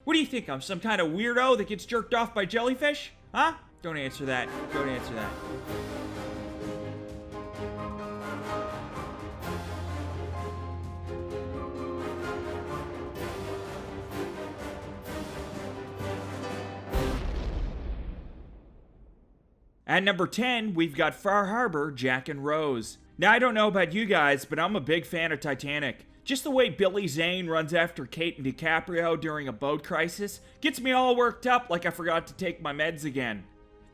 What do you think? I'm some kind of weirdo that gets jerked off by jellyfish? Huh? Don't answer that. Don't answer that. At number 10, we've got Far Harbor, Jack and Rose. Now, I don't know about you guys, but I'm a big fan of Titanic. Just the way Billy Zane runs after Kate and DiCaprio during a boat crisis gets me all worked up like I forgot to take my meds again.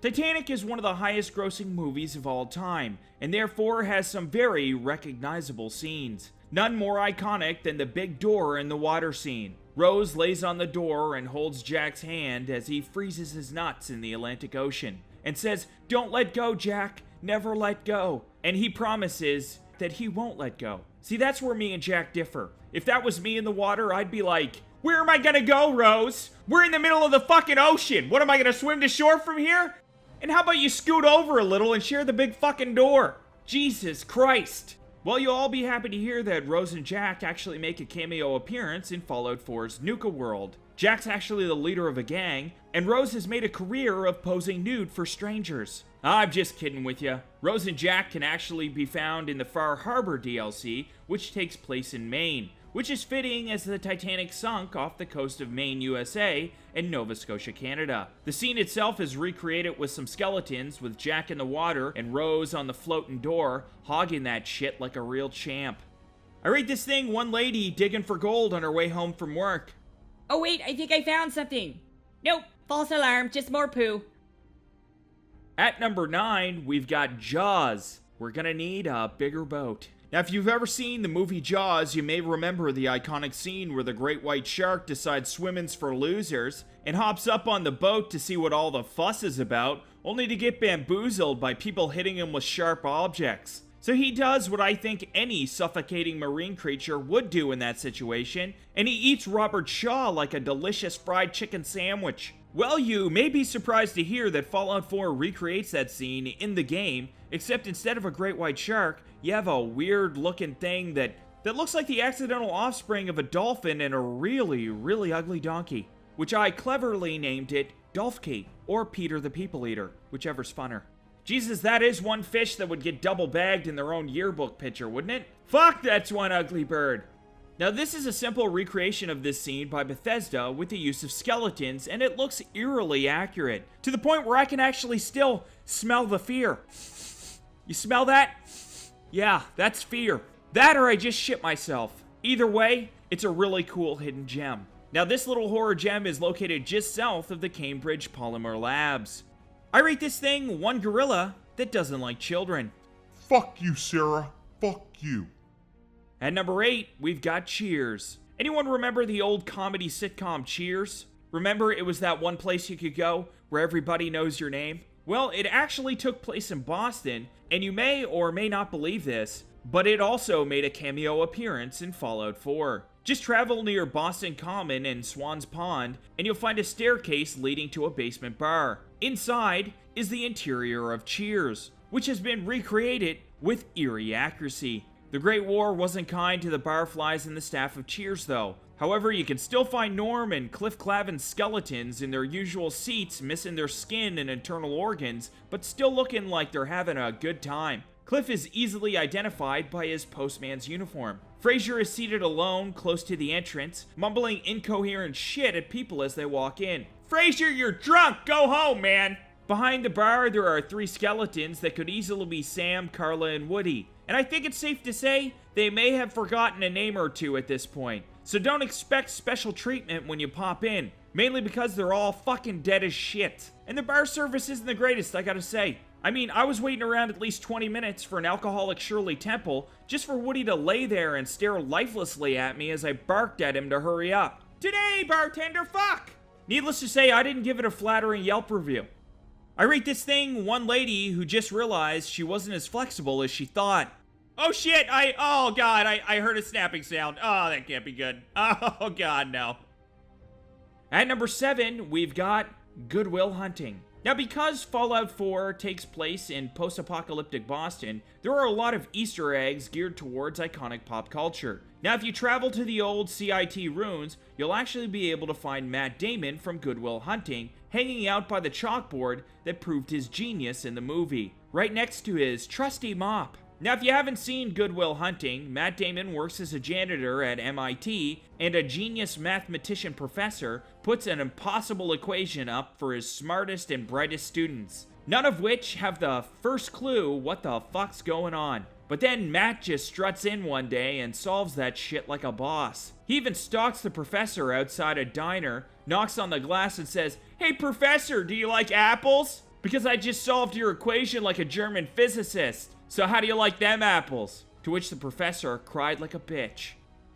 Titanic is one of the highest grossing movies of all time, and therefore has some very recognizable scenes. None more iconic than the big door in the water scene. Rose lays on the door and holds Jack's hand as he freezes his nuts in the Atlantic Ocean, and says, "Don't let go, Jack, never let go." And he promises that he won't let go. See, that's where me and Jack differ. If that was me in the water, I'd be like, "Where am I gonna go, Rose? We're in the middle of the fucking ocean. What, am I gonna swim to shore from here? And how about you scoot over a little and share the big fucking door?" Jesus Christ. Well, you'll all be happy to hear that Rose and Jack actually make a cameo appearance in Fallout 4's Nuka World. Jack's actually the leader of a gang, and Rose has made a career of posing nude for strangers. I'm just kidding with ya. Rose and Jack can actually be found in the Far Harbor DLC, which takes place in Maine, which is fitting as the Titanic sunk off the coast of Maine, USA, and Nova Scotia, Canada. The scene itself is recreated with some skeletons, with Jack in the water and Rose on the floating door, hogging that shit like a real champ. I rate this thing one lady digging for gold on her way home from work. Oh wait, I think I found something. Nope, false alarm, just more poo. At number 9, we've got Jaws. We're gonna need a bigger boat. Now, if you've ever seen the movie Jaws, you may remember the iconic scene where the great white shark decides swimming's for losers and hops up on the boat to see what all the fuss is about, only to get bamboozled by people hitting him with sharp objects. So he does what I think any suffocating marine creature would do in that situation, and he eats Robert Shaw like a delicious fried chicken sandwich. Well, you may be surprised to hear that Fallout 4 recreates that scene in the game, except instead of a great white shark, you have a weird looking thing that looks like the accidental offspring of a dolphin and a really, really ugly donkey, which I cleverly named it Dolphkate, or Peter the People Eater, whichever's funner. Jesus, that is one fish that would get double bagged in their own yearbook picture, wouldn't it? Fuck, that's one ugly bird. Now, this is a simple recreation of this scene by Bethesda with the use of skeletons, and it looks eerily accurate, to the point where I can actually still smell the fear. You smell that? Yeah, that's fear. That or I just shit myself. Either way, it's a really cool hidden gem. Now, this little horror gem is located just south of the Cambridge Polymer Labs. I rate this thing one gorilla that doesn't like children. Fuck you, Sarah. Fuck you. At number 8, we've got Cheers. Anyone remember the old comedy sitcom Cheers? Remember, it was that one place you could go where everybody knows your name? Well, it actually took place in Boston, and you may or may not believe this, but it also made a cameo appearance in Fallout 4. Just travel near Boston Common and Swans Pond, and you'll find a staircase leading to a basement bar. Inside is the interior of Cheers, which has been recreated with eerie accuracy. The Great War wasn't kind to the barflies and the staff of Cheers, though. However, you can still find Norm and Cliff Clavin's skeletons in their usual seats, missing their skin and internal organs, but still looking like they're having a good time. Cliff is easily identified by his postman's uniform. Fraser is seated alone, close to the entrance, mumbling incoherent shit at people as they walk in. "Fraser, you're drunk! Go home, man!" Behind the bar, there are 3 skeletons that could easily be Sam, Carla, and Woody. And I think it's safe to say they may have forgotten a name or two at this point. So don't expect special treatment when you pop in, mainly because they're all fucking dead as shit. And the bar service isn't the greatest, I gotta say. I mean, I was waiting around at least 20 minutes for an alcoholic Shirley Temple just for Woody to lay there and stare lifelessly at me as I barked at him to hurry up. "Today, bartender, fuck!" Needless to say, I didn't give it a flattering Yelp review. I rate this thing one lady who just realized she wasn't as flexible as she thought. Oh shit, oh god, I heard a snapping sound. Oh, that can't be good. Oh god, no. At number 7, we've got Good Will Hunting. Now, because Fallout 4 takes place in post-apocalyptic Boston, there are a lot of Easter eggs geared towards iconic pop culture. Now, if you travel to the old CIT ruins, you'll actually be able to find Matt Damon from Good Will Hunting hanging out by the chalkboard that proved his genius in the movie, right next to his trusty mop. Now, if you haven't seen Good Will Hunting, Matt Damon works as a janitor at MIT, and a genius mathematician professor puts an impossible equation up for his smartest and brightest students, none of which have the first clue what the fuck's going on. But then Matt just struts in one day and solves that shit like a boss. He even stalks the professor outside a diner, knocks on the glass and says, "Hey professor, do you like apples? Because I just solved your equation like a German physicist. So how do you like them apples?" To which the professor cried like a bitch.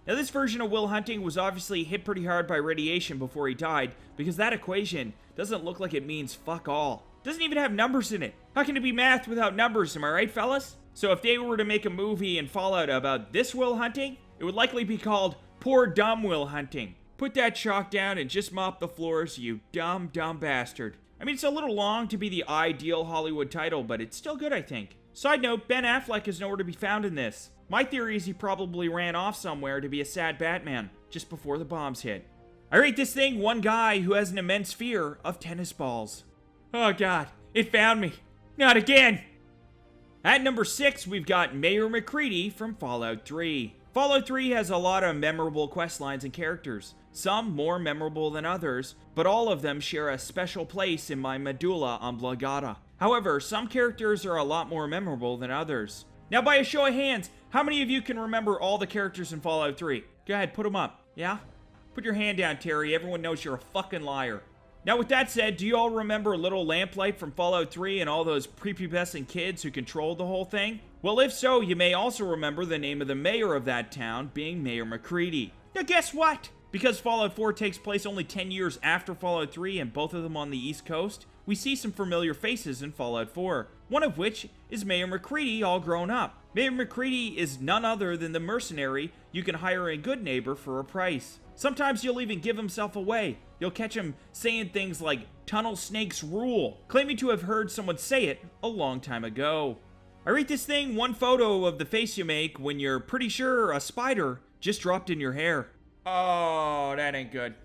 Now this version of Will Hunting was obviously hit pretty hard by radiation before he died, because that equation doesn't look like it means fuck all. Doesn't even have numbers in it. How can it be math without numbers, am I right, fellas? So if they were to make a movie in Fallout about this Will Hunting, it would likely be called Poor Dumb Will Hunting. Put that chalk down and just mop the floors, you dumb bastard. I mean, it's a little long to be the ideal Hollywood title, but it's still good, I think. Side note, Ben Affleck is nowhere to be found in this. My theory is he probably ran off somewhere to be a sad Batman, just before the bombs hit. I rate this thing one guy who has an immense fear of tennis balls. Oh god, it found me. Not again! At number 6, we've got Mayor MACCREADY from Fallout 3. Fallout 3 has a lot of memorable questlines and characters, some more memorable than others, but all of them share a special place in my medulla oblongata. However, some characters are a lot more memorable than others. Now, by a show of hands, how many of you can remember all the characters in Fallout 3? Go ahead, put them up. Yeah? Put your hand down, Terry. Everyone knows you're a fucking liar. Now, with that said, do you all remember Little Lamplight from Fallout 3 and all those prepubescent kids who controlled the whole thing? Well, if so, you may also remember the name of the mayor of that town being Mayor MACCREADY. Now, guess what? Because Fallout 4 takes place only 10 years after Fallout 3 and both of them on the East Coast, we see some familiar faces in Fallout 4, one of which is Mayor MACCREADY all grown up. Mayor MACCREADY is none other than the mercenary you can hire in Good Neighbor for a price. Sometimes you'll even give himself away. You'll catch him saying things like, "Tunnel snakes rule," claiming to have heard someone say it a long time ago. I rate this thing one photo of the face you make when you're pretty sure a spider just dropped in your hair. Oh, that ain't good.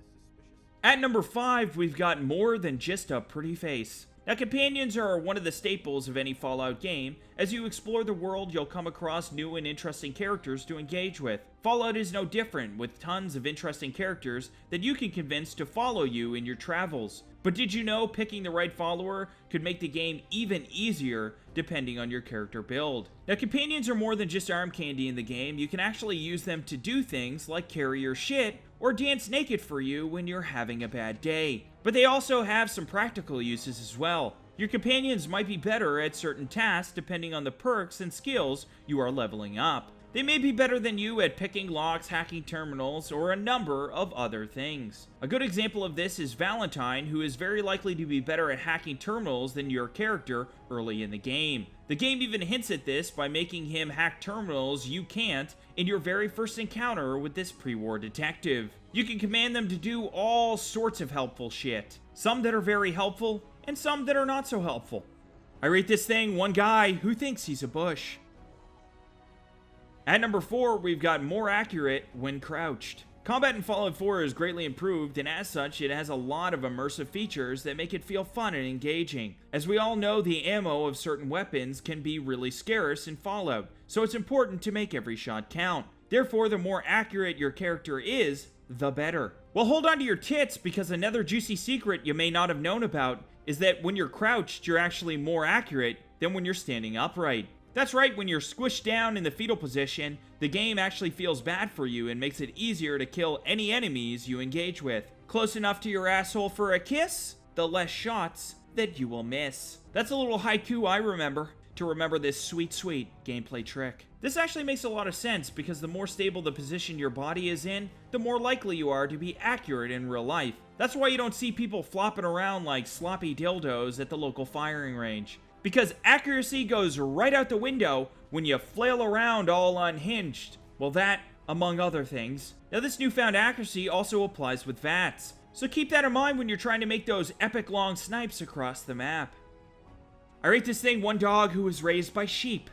At number 5, we've got more than just a pretty face. Now, companions are one of the staples of any Fallout game. As you explore the world, you'll come across new and interesting characters to engage with. Fallout is no different, with tons of interesting characters that you can convince to follow you in your travels. But did you know picking the right follower could make the game even easier depending on your character build? Now, companions are more than just arm candy in the game. You can actually use them to do things like carry your shit or dance naked for you when you're having a bad day. But they also have some practical uses as well. Your companions might be better at certain tasks depending on the perks and skills you are leveling up. They may be better than you at picking locks, hacking terminals, or a number of other things. A good example of this is Valentine, who is very likely to be better at hacking terminals than your character early in the game. The game even hints at this by making him hack terminals you can't in your very first encounter with this pre-war detective. You can command them to do all sorts of helpful shit. Some that are very helpful, and some that are not so helpful. I rate this thing one guy who thinks he's a bush. At number 4, we've got more accurate when crouched. Combat in Fallout 4 is greatly improved, and as such, it has a lot of immersive features that make it feel fun and engaging. As we all know, the ammo of certain weapons can be really scarce in Fallout, so it's important to make every shot count. Therefore, the more accurate your character is, the better. Well, hold on to your tits, because another juicy secret you may not have known about is that when you're crouched, you're actually more accurate than when you're standing upright. That's right, when you're squished down in the fetal position, the game actually feels bad for you and makes it easier to kill any enemies you engage with. Close enough to your asshole for a kiss, the less shots that you will miss. That's a little haiku I remember to remember this sweet, sweet gameplay trick. This actually makes a lot of sense because the more stable the position your body is in, the more likely you are to be accurate in real life. That's why you don't see people flopping around like sloppy dildos at the local firing range. Because accuracy goes right out the window when you flail around all unhinged. Well, that, among other things. Now, this newfound accuracy also applies with VATS, so keep that in mind when you're trying to make those epic long snipes across the map. I rate this thing one dog who was raised by sheep.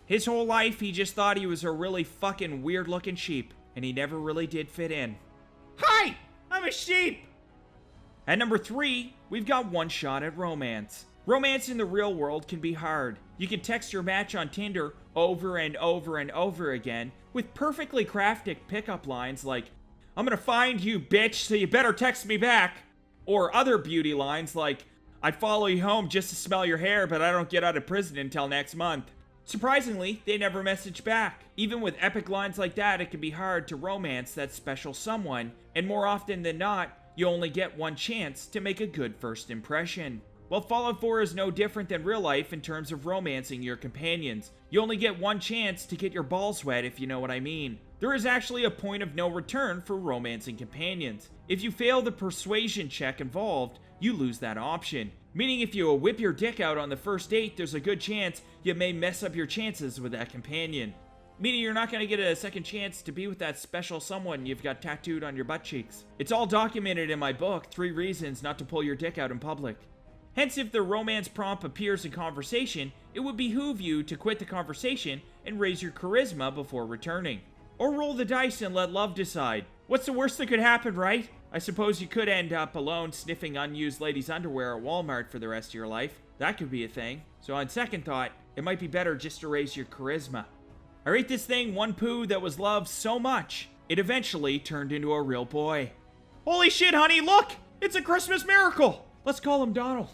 His whole life, he just thought he was a really fucking weird looking sheep. and he never really did fit in. Hi! I'm a sheep! At number 3, we've got one shot at romance. Romance in the real world can be hard. You can text your match on Tinder over and over and over again with perfectly crafted pickup lines like, I'm gonna find you, bitch, so you better text me back. Or other beauty lines like, I'd follow you home just to smell your hair, but I don't get out of prison until next month. Surprisingly, they never message back. Even with epic lines like that, it can be hard to romance that special someone, and more often than not, you only get one chance to make a good first impression. Well, Fallout 4 is no different than real life in terms of romancing your companions. You only get one chance to get your balls wet, if you know what I mean. There is actually a point of no return for romancing companions. If you fail the persuasion check involved, you lose that option. Meaning if you whip your dick out on the first date, there's a good chance you may mess up your chances with that companion. Meaning you're not going to get a second chance to be with that special someone you've got tattooed on your butt cheeks. It's all documented in my book, 3 Reasons Not to Pull Your Dick Out in Public. Hence, if the romance prompt appears in conversation, it would behoove you to quit the conversation and raise your charisma before returning. Or roll the dice and let love decide. What's the worst that could happen, right? I suppose you could end up alone sniffing unused ladies' underwear at Walmart for the rest of your life. That could be a thing. So on second thought, it might be better just to raise your charisma. I rate this thing one poo that was loved so much, it eventually turned into a real boy. Holy shit, honey, look! It's a Christmas miracle! Let's call him Donald.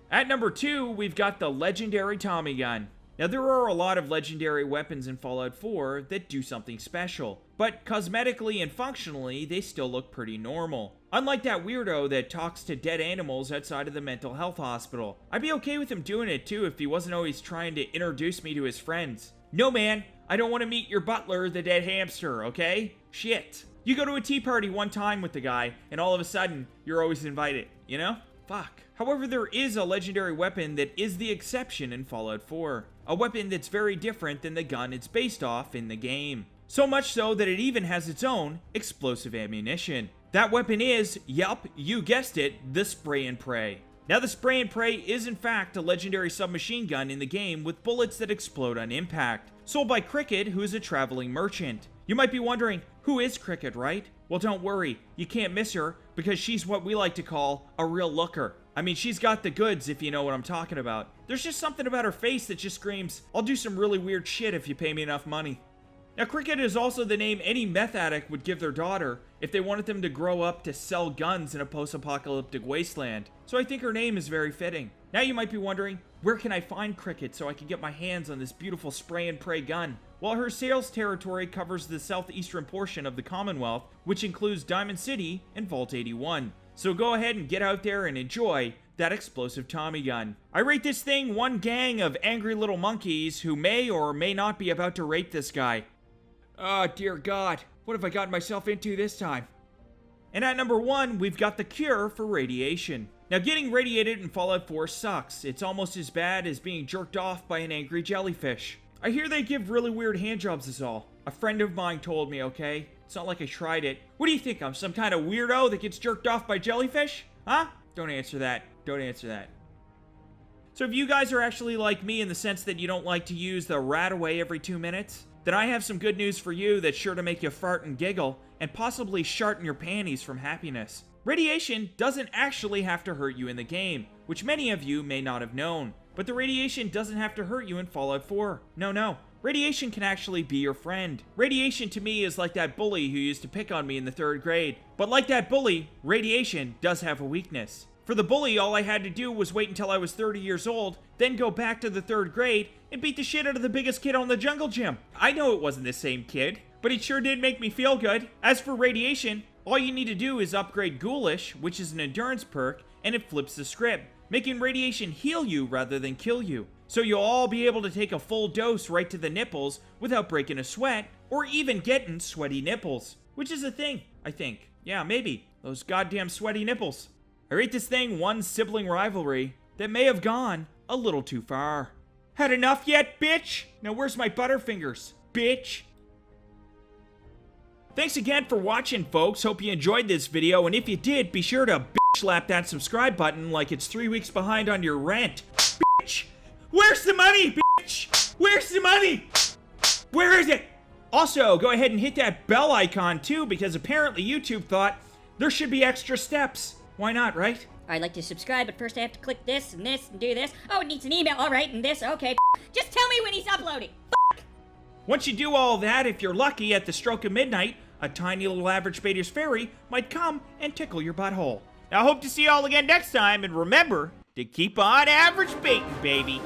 At number 2, we've got the legendary Tommy gun. Now, there are a lot of legendary weapons in Fallout 4 that do something special, but cosmetically and functionally, they still look pretty normal. Unlike that weirdo that talks to dead animals outside of the mental health hospital. I'd be okay with him doing it too if he wasn't always trying to introduce me to his friends. No, man, I don't want to meet your butler, the dead hamster, okay? Shit. You go to a tea party one time with the guy, and all of a sudden, you're always invited, you know? Fuck. However, there is a legendary weapon that is the exception in Fallout 4. A weapon that's very different than the gun it's based off in the game. So much so that it even has its own explosive ammunition. That weapon is, yup, you guessed it, the Spray and Pray. Now, the Spray and Pray is in fact a legendary submachine gun in the game with bullets that explode on impact, sold by Cricket, who is a traveling merchant. You might be wondering, who is Cricket, right? Well, don't worry, you can't miss her, because she's what we like to call a real looker. I mean, she's got the goods, if you know what I'm talking about. There's just something about her face that just screams, I'll do some really weird shit if you pay me enough money. Now, Cricket is also the name any meth addict would give their daughter if they wanted them to grow up to sell guns in a post-apocalyptic wasteland. So I think her name is very fitting. Now you might be wondering, where can I find Cricket so I can get my hands on this beautiful Spray and Pray gun? Well, her sales territory covers the southeastern portion of the Commonwealth, which includes Diamond City and Vault 81. So go ahead and get out there and enjoy that explosive Tommy gun. I rate this thing one gang of angry little monkeys who may or may not be about to rape this guy. Oh, dear God. What have I gotten myself into this time? And at number 1, we've got the cure for radiation. Now, getting radiated in Fallout 4 sucks. It's almost as bad as being jerked off by an angry jellyfish. I hear they give really weird handjobs is all. A friend of mine told me, okay? It's not like I tried it. What do you think? I'm some kind of weirdo that gets jerked off by jellyfish? Huh? Don't answer that. Don't answer that. So if you guys are actually like me in the sense that you don't like to use the rat away every 2 minutes, then I have some good news for you that's sure to make you fart and giggle and possibly shart in your panties from happiness. Radiation doesn't actually have to hurt you in the game, which many of you may not have known. But the radiation doesn't have to hurt you in Fallout 4. No. Radiation can actually be your friend. Radiation to me is like that bully who used to pick on me in the 3rd grade. But like that bully, radiation does have a weakness. For the bully, all I had to do was wait until I was 30 years old, then go back to the 3rd grade and beat the shit out of the biggest kid on the jungle gym. I know it wasn't the same kid, but it sure did make me feel good. As for radiation, all you need to do is upgrade Ghoulish, which is an endurance perk, and it flips the script, making radiation heal you rather than kill you. So you'll all be able to take a full dose right to the nipples without breaking a sweat, or even getting sweaty nipples. Which is a thing, I think. Yeah, maybe. Those goddamn sweaty nipples. I rate this thing one sibling rivalry that may have gone a little too far. Had enough yet, bitch? Now where's my Butterfingers, bitch? Thanks again for watching, folks. Hope you enjoyed this video, and if you did, be sure to bitch slap that subscribe button like it's 3 weeks behind on your rent. Bitch! Where's the money, bitch? Where's the money? Where is it? Also, go ahead and hit that bell icon too, because apparently YouTube thought there should be extra steps. Why not, right? I'd like to subscribe, but first I have to click this and this and do this. Oh, it needs an email. All right, and this. Okay. Just tell me when he's uploading. Once you do all that, if you're lucky, at the stroke of midnight, a tiny little Averagebaters fairy might come and tickle your butthole. I hope to see you all again next time, and remember to keep on average baiting, baby.